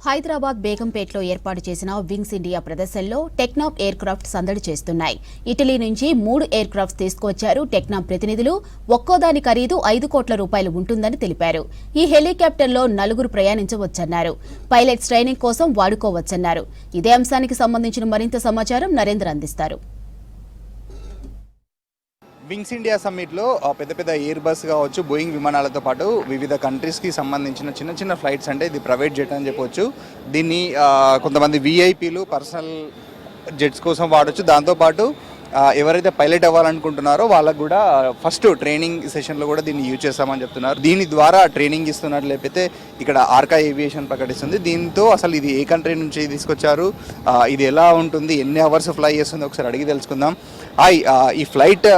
హైదరాబాద్ బేగంపేటలో ఏర్పాటు చేసిన wings India ప్రదర్శనలో టెక్నాప్ ఎయిర్ క్రాఫ్ట్ సందడి చేస్తున్నాయి. ఇటలీ నుంచి 3 ఎయిర్ క్రాఫ్ట్స్ తీసుకువచ్చారు టెక్నాప్ ప్రతినిధులు. ఒక్కోదాని ఖరీదు 5 కోట్ల రూపాయలు ఉంటుందని తెలిపారు. ఈ హెలికాప్టర్లో 4 ప్రయాణించవచ్చన్నారు. పైలట్స్ ట్రైనింగ్ కోసం వాడుకోవచ్చన్నారు. ఇదే అంశానికి సంబంధించిన మరింత సమాచారం నరేంద్ర అందిస్తారు. వింగ్స్ ఇండియా సమ్మిట్లో పెద్ద పెద్ద ఎయిర్ బస్ కావచ్చు, బోయింగ్ విమానాలతో పాటు వివిధ కంట్రీస్కి సంబంధించిన చిన్న చిన్న ఫ్లైట్స్ అంటే ఇది ప్రైవేట్ జెట్ అని చెప్పొచ్చు. దీన్ని కొంతమంది విఐపీలు పర్సనల్ జెట్స్ కోసం వాడచ్చు. దాంతోపాటు ఎవరైతే పైలట్ అవ్వాలనుకుంటున్నారో వాళ్ళకు కూడా ఫస్ట్ ట్రైనింగ్ సెషన్లో కూడా దీన్ని యూజ్ చేస్తామని చెప్తున్నారు. దీని ద్వారా ట్రైనింగ్ ఇస్తున్నట్లు లేకపోతే ఇక్కడ ఆర్కా ఏవియేషన్ ప్రకటిస్తుంది. దీంతో అసలు ఇది ఏ కంట్రీ నుంచి తీసుకొచ్చారు, ఇది ఎలా ఉంటుంది, ఎన్ని అవర్స్ ఫ్లై చేస్తుంది ఒకసారి అడిగి తెలుసుకుందాం. ఈ ఫ్లైట్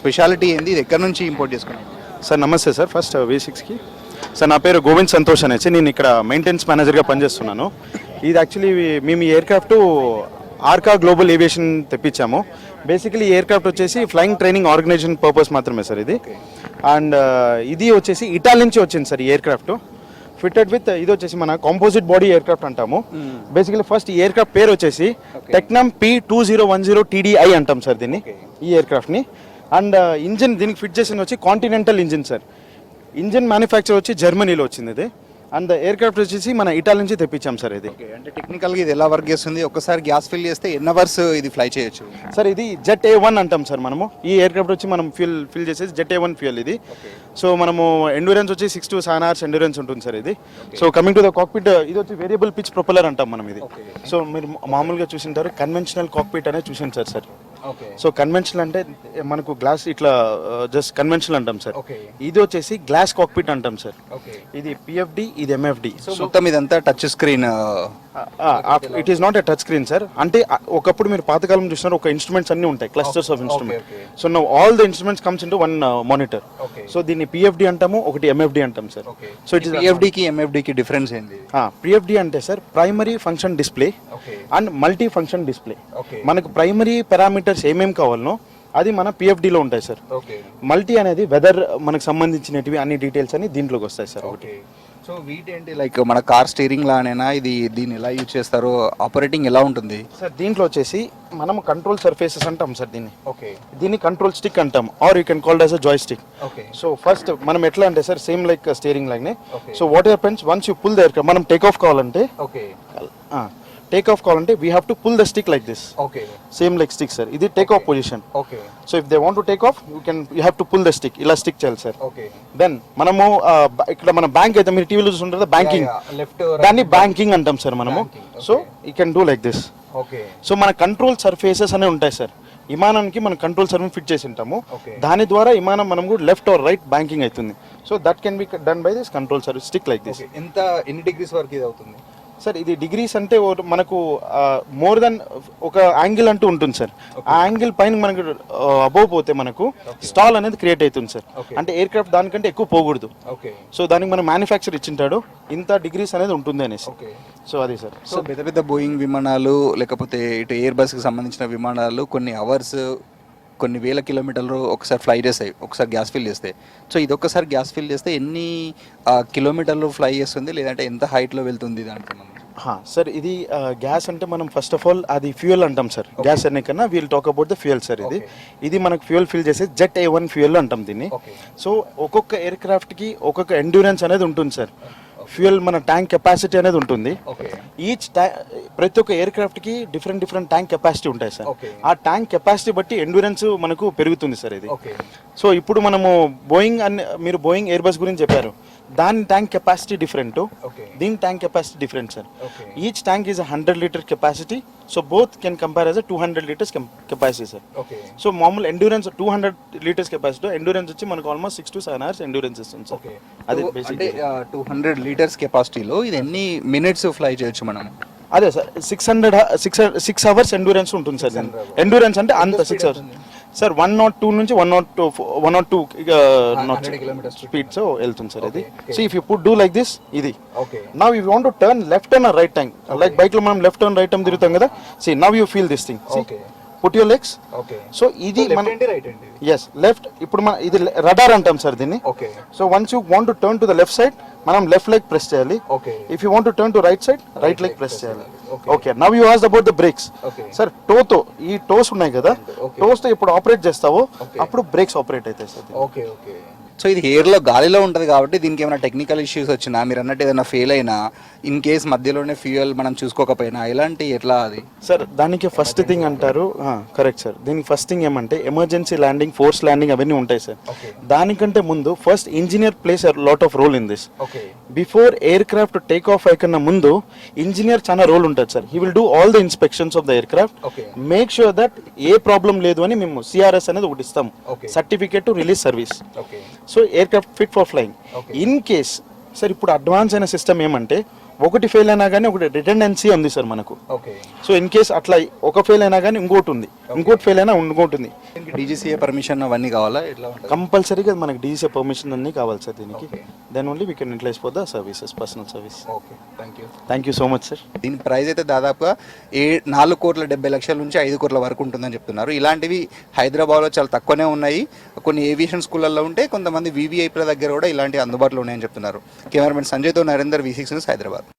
స్పెషాలిటీ ఏంది, ఇది ఎక్కడి నుంచి ఇంపోర్ట్ చేసుకున్నాం? సార్ నమస్తే సార్. ఫస్ట్ V6కి సార్ నా పేరు గోవింద్ సంతోష్ అనేసి, నేను ఇక్కడ మెయింటెనెన్స్ మేనేజర్గా పనిచేస్తున్నాను. ఇది యాక్చువల్లీ మేము ఈ ఎయిర్క్రాఫ్ట్ ఆర్కా గ్లోబల్ ఏవియేషన్ తెప్పించాము. బేసికలీ ఎయిర్క్రాఫ్ట్ వచ్చేసి ఫ్లయింగ్ ట్రైనింగ్ ఆర్గనైజేషన్ పర్పస్ మాత్రమే సార్ ఇది. అండ్ ఇది వచ్చేసి ఇటాలీ నుంచి వచ్చింది సార్ ఈ ఎయిర్క్రాఫ్ట్. ఫిట్టెడ్ విత్ ఇది వచ్చేసి మన కాంపోజిట్ బాడీ ఎయిర్క్రాఫ్ట్ అంటాము. బేసికలీ ఫస్ట్ ఈ ఎయిర్క్రాఫ్ట్ పేరు వచ్చేసి టెక్నమ్ P2010 TDI అంటాం సార్ దీన్ని, ఈ ఎయిర్క్రాఫ్ట్ని. అండ్ ఇంజిన్ దీనికి ఫిట్ చేసింది వచ్చి continental engine sir. Engine manufacture వచ్చి జర్మనీలో వచ్చింది ఇది. అండ్ ఎయిర్క్రాఫ్ట్ వచ్చేసి మన ఇటాలీ నుంచి తెప్పించాం సార్ ఇది. అంటే టెక్నికల్గా ఇది ఎలా వర్క్ చేస్తుంది, ఒకసారి గ్యాస్ ఫిల్ చేస్తే ఎన్ని అవర్స్ ఇది ఫ్లై చేయొచ్చు సార్? ఇది జెట్ A1 అంటాం సార్ మనము. ఈ ఎయిర్క్రాఫ్ట్ వచ్చి మనం ఫిల్ చేసేసి జెట్ A1 ఫ్యూయల్ ఇది. సో మనము ఎండ్యూరెన్స్ వచ్చి 6 to 7 hours ఎండ్యూరెన్స్ ఉంటుంది సార్ ఇది. So coming to the cockpit, ఇది వచ్చి వేరియబుల్ పిచ్ ప్రొపెల్లర్ అంటాం మనం ఇది. సో మీరు మామూలుగా చూసింటారు కన్వెన్షనల్ కాక్పిట్ అనేది చూసింటారు సార్. సో కన్వెన్షనల్ అంటే మనకు గ్లాస్ ఇట్లా జస్ట్ కన్వెన్షనల్ అంటాం సార్. ఇది వచ్చేసి గ్లాస్ కాక్పిట్ అంటాం సార్. ఇది PFD, ఇది MFD. సో మొత్తం ఇదంతా touch screen. It is not a touch screen sir. అంటే ఒకప్పుడు మీరు పాతకాలం చూసినారు, ఒక ఇన్స్ట్రుమెంట్స్ అన్ని ఉంటాయి, clusters of instrument. So now all the instruments comes into one monitor. So దీన్ని PFD అంటాము, ఒకటి MFD అంటాం సార్. సో ఇట్ PFDకి MFDకి డిఫరెన్స్ ఏంటి? PFD అంటే sir primary function display and multi function display. మనకు ప్రైమరీ పారామీటర్స్ ఏమేమి కావాలనో అది మన PFDలో ఉంటాయి సార్. మల్టీ అనేది వెదర్ మనకు సంబంధించినవి అన్ని డీటెయిల్స్ అని దీంట్లోకి వస్తాయి సార్. సో వీటేంటి, లైక్ మన కార్ స్టీరింగ్ లానేనా ఇది? దీన్ని ఎలా యూజ్ చేస్తారో, ఆపరేటింగ్ ఎలా ఉంటుంది సార్? దీంట్లో వచ్చేసి మనం కంట్రోల్ సర్ఫేసెస్ అంటాం సార్ దీన్ని. దీన్ని కంట్రోల్ స్టిక్ అంటాం, or you can called as a joystick. So first మనం ఎట్లా అంటే సార్ సేమ్ లైక్ స్టీరింగ్ లాగానే. So what happens once you pull the aircraft, మనం టేక్ ఆఫ్ కావాలంటే టేక్ ఆఫ్ కావాలంటే we have to pull the stick like this. Same like stick sir. ఇది take off position. So if they want to take off you have to pull the stick, ఇలా stick చేయాలి sir. Then మనము ఇక్కడ మన bank అయితే మీరు టీవీలో చూస్తుంటారు బ్యాంకింగ్, దాన్ని బ్యాంకింగ్ అంటాం సార్ మనము. So you can do like this. So మన కంట్రోల్ సర్ఫేసెస్ అనేవి ఉంటాయి సార్. విమానానికి మనం కంట్రోల్ సర్ఫేస్ ఫిట్ చేసి ఉంటాము, దాని ద్వారా విమానం మనం కూడా లెఫ్ట్ ఆర్ రైట్ బ్యాంకింగ్ అవుతుంది. So that can be done by this control surface stick like this. ఎన్ని డిగ్రీస్ వరకు ఇది అవుతుంది సార్? ఇది డిగ్రీస్ అంటే మనకు మోర్ దెన్ ఒక యాంగిల్ అంటూ ఉంటుంది సార్. ఆ యాంగిల్ పైన మనకు అబోవ్ పోతే మనకు స్టాల్ అనేది క్రియేట్ అవుతుంది సార్. అంటే ఎయిర్ క్రాఫ్ట్ దానికంటే ఎక్కువ పోకూడదు. సో దానికి మనం మ్యానుఫ్యాక్చర్ ఇచ్చింటాడు, ఇంత డిగ్రీస్ అనేది ఉంటుంది అనేసి. సో అది సార్. సో పెద్ద పెద్ద బోయింగ్ విమానాలు లేకపోతే ఇటు ఎయిర్ బస్కి సంబంధించిన విమానాలు కొన్ని అవర్స్, కొన్ని వేల కిలోమీటర్లు ఒకసారి ఫ్లై చేస్తాయి, ఒకసారి గ్యాస్ ఫిల్ చేస్తాయి. సో ఇది ఒక్కసారి గ్యాస్ ఫిల్ చేస్తే ఎన్ని కిలోమీటర్లు ఫ్లై చేస్తుంది, లేదంటే ఎంత హైట్లో వెళ్తుంది దానికి? సార్ ఇది గ్యాస్ అంటే మనం ఫస్ట్ ఆఫ్ ఆల్ అది ఫ్యూయల్ అంటాం సార్. గ్యాస్ అనే కన్నా we'll talk about the fuel sir. ఇది మనకు ఫ్యూయల్ ఫిల్ చేసే జెట్ A1 ఫ్యూయల్ అంటాం దీన్ని. సో ఒక్కొక్క ఎయిర్ క్రాఫ్ట్కి ఒక్కొక్క ఎండ్యూరెన్స్ అనేది ఉంటుంది సార్. ఫ్యూయల్ మన ట్యాంక్ కెపాసిటీ అనేది ఉంటుంది. ప్రతి ఒక్క ఎయిర్ క్రాఫ్ట్ కి డిఫరెంట్ ట్యాంక్ కెపాసిటీ ఉంటాయి సార్. ఆ ట్యాంక్ కెపాసిటీ బట్టి ఎండ్యూరెన్స్ మనకు పెరుగుతుంది సార్ ఇది. సో ఇప్పుడు మనము మీరు బోయింగ్ ఎయిర్ బస్ గురించి చెప్పారు, దాని ట్యాంక్ కెపాసిటీ డిఫరెంట్, దీని tank capacity different sir. Each tank is 100 litre capacity. So both can compare as 200 litres capacity sir. So మామూలు ఎండ్యూరెన్స్ 200 లీటర్స్ కెపాసిటీ, ఎండ్యూరెన్స్ వచ్చి మనకు ఆల్మోస్ట్ 6 to 7 hours ఎండ్యూరెన్స్ ఇస్తుంది sir. అది అంటే 200 లీటర్స్ కెపాసిటీలో ఇది ఎన్ని minutes fly చేయొచ్చు మనం? అదే సార్ 6 hours ఎండ్యూరెన్స్ ఉంటుంది సార్. ఎండ్యూరెన్స్ అంటే అంత 6 hours సార్. 102 నుంచి 102 స్పీడ్స్ వెళ్తుంది సార్ ఇది. So if you put do like this, ఇది now you want to turn left and right time, like bike లో మనం లెఫ్ట్ అండ్ రైట్ టైం తిరుగుతాం కదా. See now you feel this thing. Put your legs. Okay. So ఇది మన right అండి. Yes left. ఇప్పుడు మన ఇది రడార్ అంటాం సార్ దీన్ని. Okay. So once you want to turn to the left side మనం లెఫ్ట్ లెగ్ ప్రెస్ చేయాలి. Okay. If you want to turn to right side right leg press చేయాలి. Okay. Now you asked about the brakes. Sir టోతో ఈ toes ఉన్నాయి కదా, toes తో ఇప్పుడు operate చేస్తావో అప్పుడు బ్రేక్స్ ఆపరేట్ అవుతాయి సార్. ఓకే. ఓకే. సో ఇది హెయిర్లో గాలిలో ఉంటుంది కాబట్టి దీనికి ఏమైనా టెక్నికల్ ఇష్యూస్ వచ్చినా, మీరు అన్నట్టు ఏదైనా ఫెయిల్ అయినా, ఇన్ కేస్ మధ్యలోనే ఫ్యూయల్ మనం చూసుకోకపోయినా ఇలాంటి ఎట్లా అది? సార్ దానికి ఫస్ట్ థింగ్ అంటారు, కరెక్ట్ సార్. దీనికి ఫస్ట్ థింగ్ ఏమంటే ఎమర్జెన్సీ ల్యాండింగ్, ఫోర్స్ ల్యాండింగ్ అవన్నీ ఉంటాయి సార్. దానికంటే ముందు first engineer plays lot of role in this. Before aircraft take off అయ్యకన్నా ముందు ఇంజనీర్ చాలా రోల్ ఉంటుంది sir. He will do all the inspections of the aircraft, make sure that ఏ problem లేదు అని మేము సిఆర్ఎస్ అనేది ఒకటి ఇస్తాం, certificate to release service. So air craft fit for flying. In case sir ఇప్పుడు అడ్వాన్స్ అయిన సిస్టమ్ ఏమంటే ఒకటి ఫెయిల్ అయినా కానీ ఒకటి రిటెండెన్సీ ఉంది సార్ మనకు. సో ఇన్ కేస్ అట్లా ఒక ఫెయిల్ అయినా కానీ ఇంకోటి ఉంది, ఇంకోటి ఫెయిల్ అయినా ఇంకోటి ఉంది. డీజీసీఏ పర్మిషన్ అవన్నీ కావాలా? ఎట్లా కంపల్సరీగా మనకి డీజీసీ పర్మిషన్ అన్నీ కావాలి సార్ దీనికి. Then only we can utilise for the services, personal service. Okay. Thank you so much sir. దీని ప్రైస్ అయితే దాదాపుగా 4,70,00,000 నుంచి 5 కోట్ల వరకు ఉంటుందని చెప్తున్నారు. ఇలాంటివి హైదరాబాద్లో చాలా తక్కువనే ఉన్నాయి. కొన్ని ఏవియేషన్ స్కూళ్ళల్లో ఉంటే కొంతమంది వీవీఐపీల దగ్గర కూడా ఇలాంటివి అందుబాటులో ఉన్నాయని చెప్తున్నారు. కెమెరామెన్ సంజయ్తో నరేందర్, V6 న్యూస్, హైదరాబాద్.